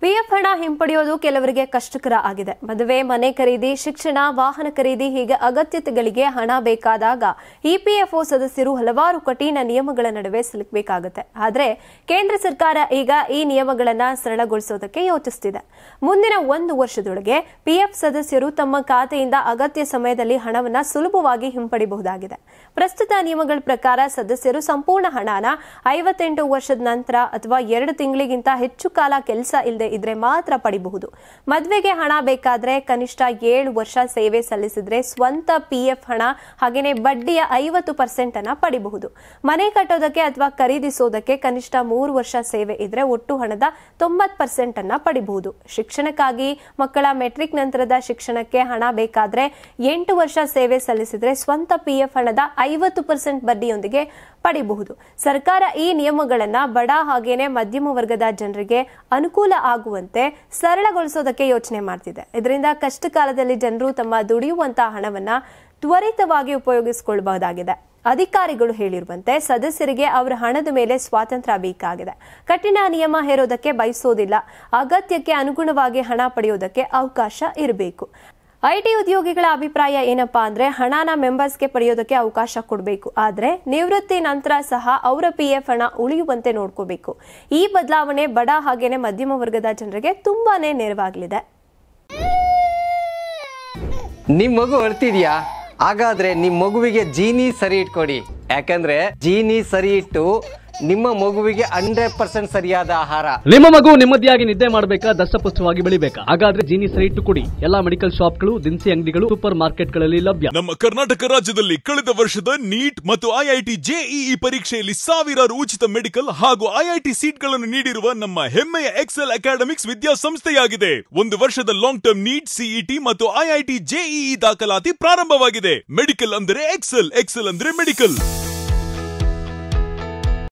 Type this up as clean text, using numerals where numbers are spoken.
PF ಹಣ ಹಿಂಪಡೆಯೋದು ಕೆಲವರಿಗೆ ಕಷ್ಟಕರ ಆಗಿದೆ. ಮದುವೆ, ಮನೆ ಖರೀದಿ, ಶಿಕ್ಷಣ, ವಾಹನ ಖರೀದಿ ಹೀಗೆ ಅಗತ್ಯತೆಗಳಿಗೆ ಹಣ ಬೇಕಾದಾಗ ಇಪಿಎಫ್ಒ ಸದಸ್ಯರು ಹಲವಾರು ಕಠಿಣ ನಿಯಮಗಳ ನಡುವೆ ಸಿಲುಕಬೇಕಾಗುತ್ತೆ. ಆದರೆ ಕೇಂದ್ರ ಸರ್ಕಾರ ಈಗ ಈ ನಿಯಮಗಳನ್ನು ಸರಳಗೊಳಿಸೋದಕ್ಕೆ ಯೋಚಿಸುತ್ತಿದೆ. ಮುಂದಿನ 1 ವರ್ಷದೊಳಗೆ ಪಿಎಫ್ ಸದಸ್ಯರು ತಮ್ಮ ಖಾತೆಯಿಂದ ಅಗತ್ಯ ಸಮಯದಲ್ಲಿ ಹಣವನ್ನು ಸುಲಭವಾಗಿ ಹಿಂಪಡೆಯಬಹುದಾಗಿದೆ. ಪ್ರಸ್ತುತ ನಿಯಮಗಳ ಪ್ರಕಾರ ಸದಸ್ಯರು ಸಂಪೂರ್ಣ ಹಣನ 58 ವರ್ಷದ ನಂತರ ಅಥವಾ 2 ತಿಂಗಳಿಗಿಂತ ಹೆಚ್ಚು ಕಾಲ ಕೆಲಸ ಇಲ್ಲದೆ ಇದ್ರೆ ಮಾತ್ರ ಪಡಿಬಹುದು. ಮದುವೆಗೆ ಹಣ ಬೇಕಾದ್ರೆ ಕನಿಷ್ಠ 7 ವರ್ಷ ಸೇವೆ ಸಲ್ಲಿಸಿದ್ರೆ ಸ್ವಂತ ಪಿಎಫ್ ಹಣ ಹಾಗೇನೆ ಬಡ್ಡಿಯ 50% ಅನ್ನ ಪಡಿಬಹುದು. ಮನೆ ಕಟ್ಟೋದಕ್ಕೆ ಅಥವಾ ಖರೀದಿಸೋದಕ್ಕೆ ಕನಿಷ್ಠ 3 ವರ್ಷ ಸೇವೆ ಇದ್ರೆ ಒಟ್ಟು ಹಣದ 90% ಅನ್ನ ಪಡಿಬಹುದು. ಶಿಕ್ಷಣಕ್ಕಾಗಿ ಮಕ್ಕಳ ಮೆಟ್ರಿಕ್ ನಂತರದ ಶಿಕ್ಷಣಕ್ಕೆ ಹಣ ಬೇಕಾದ್ರೆ 8 ವರ್ಷ ಸೇವೆ ಸಲ್ಲಿಸಿದ್ರೆ ಸ್ವಂತ ಪಿಎಫ್ ಹಣದ 50% ಬಡ್ಡಿಯೊಂದಿಗೆ ಪಡಿಬಹುದು. ಸರ್ಕಾರ ಈ ನಿಯಮಗಳನ್ನ ಬಡ ಹಾಗೇನೆ ಮಧ್ಯಮ ವರ್ಗದ ಜನರಿಗೆ ಅನುಕೂಲ ಆಗುವಂತೆ ಸರಳಗೊಳಿಸೋದಕ್ಕೆ ಯೋಚನೆ ಮಾಡ್ತಿದೆ. ಇದರಿಂದ ಕಷ್ಟ ಕಾಲದಲ್ಲಿ ಜನರು ತಮ್ಮ ದುಡಿಯುವಂತಹ ಹಣವನ್ನ ತ್ವರಿತವಾಗಿ ಉಪಯೋಗಿಸಿಕೊಳ್ಳಬಹುದಾಗಿದೆ. ಅಧಿಕಾರಿಗಳು ಹೇಳಿರುವಂತೆ ಸದಸ್ಯರಿಗೆ ಅವರ ಹಣದ ಮೇಲೆ ಸ್ವಾತಂತ್ರ್ಯ ಬೇಕಾಗಿದೆ. ಕಠಿಣ ನಿಯಮ ಹೇರೋದಕ್ಕೆ ಬಯಸೋದಿಲ್ಲ. ಅಗತ್ಯಕ್ಕೆ ಅನುಗುಣವಾಗಿ ಹಣ ಪಡೆಯೋದಕ್ಕೆ ಅವಕಾಶ ಇರಬೇಕು. ಐಟಿ ಉದ್ಯೋಗಿಗಳ ಅಭಿಪ್ರಾಯ ಏನಪ್ಪಾ ಅಂದ್ರೆ ಹಣನ ಮೆಂಬರ್ಸ್ಗೆ ಪಡೆಯೋದಕ್ಕೆ ಅವಕಾಶ ಕೊಡಬೇಕು. ಆದ್ರೆ ನಿವೃತ್ತಿ ನಂತರ ಸಹ ಅವರ ಪಿಎಫ್ ಹಣ ಉಳಿಯುವಂತೆ ನೋಡ್ಕೋಬೇಕು. ಈ ಬದಲಾವಣೆ ಬಡ ಹಾಗೇನೆ ಮಧ್ಯಮ ವರ್ಗದ ಜನರಿಗೆ ತುಂಬಾನೇ ನೆರವಾಗಲಿದೆ. ನಿಮ್ ಮಗು ಅಳ್ತಿದ್ಯಾ? ಹಾಗಾದ್ರೆ ನಿಮ್ ಮಗುವಿಗೆ ಜೀನಿ ಸರಿ ಇಟ್ಕೊಡಿ. ಯಾಕಂದ್ರೆ ಜೀನಿ ಸರಿ ಇಟ್ಟು ನಿಮ್ಮ ಮಗುವಿಗೆ 100% ಸರಿಯಾದ ಆಹಾರ. ನಿಮ್ಮ ಮಗು ನೆಮ್ಮದಿಯಾಗಿ ನಿದ್ದೆ ಮಾಡಬೇಕಾ, ದಷ್ಟಪುಷ್ಟವಾಗಿ ಬೆಳಿಬೇಕಾ? ಹಾಗಾದ್ರೆ ಜೀನಿ ಸರಿ ಇಟ್ಟು ಕೊಡಿ. ಎಲ್ಲಾ ಮೆಡಿಕಲ್ ಶಾಪ್ಗಳು, ದಿನಸಿ ಅಂಗಡಿಗಳು, ಸೂಪರ್ ಮಾರ್ಕೆಟ್ಗಳಲ್ಲಿ ಲಭ್ಯ. ನಮ್ಮ ಕರ್ನಾಟಕ ರಾಜ್ಯದಲ್ಲಿ ಕಳೆದ ವರ್ಷದ ನೀಟ್ ಮತ್ತು ಐಐಟಿ ಜೆಇಇ ಪರೀಕ್ಷೆಯಲ್ಲಿ ಸಾವಿರಾರು ಉಚಿತ ಮೆಡಿಕಲ್ ಹಾಗೂ ಐಐಟಿ ಸೀಟ್ಗಳನ್ನು ನೀಡಿರುವ ನಮ್ಮ ಹೆಮ್ಮೆಯ ಎಕ್ಸೆಲ್ ಅಕಾಡೆಮಿಕ್ಸ್ ವಿದ್ಯಾಸಂಸ್ಥೆಯಾಗಿದೆ. 1 ವರ್ಷದ ಲಾಂಗ್ ಟರ್ಮ್ ನೀಟ್, ಸಿಇಟಿ ಮತ್ತು ಐಐಟಿ ಜೆಇಇ ದಾಖಲಾತಿ ಪ್ರಾರಂಭವಾಗಿದೆ. ಮೆಡಿಕಲ್ ಅಂದರೆ ಎಕ್ಸೆಲ್, ಎಕ್ಸೆಲ್ ಅಂದರೆ ಮೆಡಿಕಲ್.